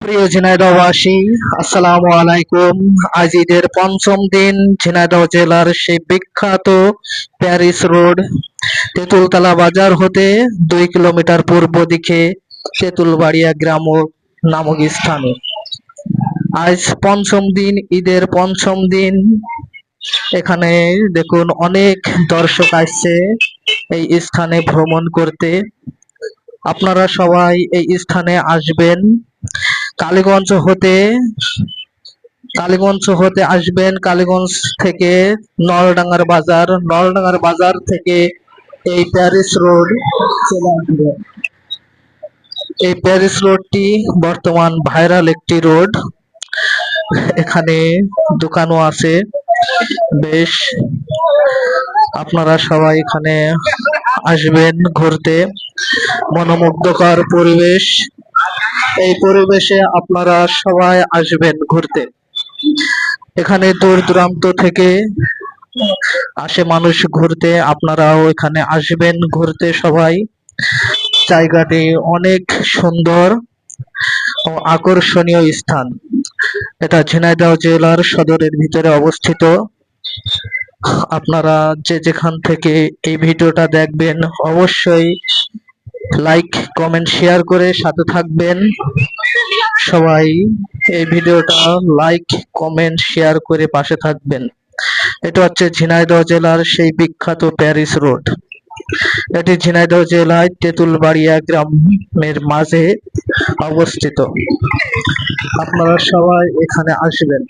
প্রিয় ঝিনাইদহবাসী, আসসালামু আলাইকুম। আজ ঈদের পঞ্চম দিন। ঝিনাইদহ জেলার সেই বিখ্যাত প্যারিস রোড তেঁতুলতলা বাজার হতে 2 কিলোমিটার পূর্ব দিকে তেঁতুলবাড়িয়া গ্রাম নামক স্থানে আজ পঞ্চম দিন, ঈদের পঞ্চম দিন। এখানে দেখুন অনেক দর্শক আসছে এই স্থানে ভ্রমণ করতে। আপনারা সবাই এই স্থানে আসবেন। কালীগঞ্জ হতে কালীগঞ্জ হতে আসবেন। কালীগঞ্জ থেকে নলডাঙ্গার বাজার থেকে এই প্যারিস রোড চলে আসবেন। এই প্যারিস রোডটি বর্তমান ভাইরাল একটি রোড। এখানে দোকানও আছে বেশ। আপনারা সবাই এখানে আসবেন ঘুরতে। মনোমুগ্ধকর পরিবেশ। এই পরিবেশে আপনারা সবাই আসবেন ঘুরতে। এখানে দূর দূরান্ত থেকে আসে মানুষ ঘুরতে। আপনারাও এখানে আসবেন ঘুরতে সবাই। জায়গাটি অনেক সুন্দর ও আকর্ষণীয় স্থান। এটা ঝিনাইদহ জেলার সদরের ভিতরে অবস্থিত। আপনারা যে যেখান থেকে এই ভিডিওটা দেখবেন অবশ্যই লাইক কমেন্ট শেয়ার করে সাথে থাকবেন। সবাই এই ভিডিওটা লাইক কমেন্ট শেয়ার করে পাশে থাকবেন। এটা হচ্ছে ঝিনাইদহ জেলার সেই বিখ্যাত প্যারিস রোড। এটি ঝিনাইদহ জেলায় তেঁতুলবাড়িয়া গ্রামের মাঝে অবস্থিত। আপনারা সবাই এখানে আসবেন।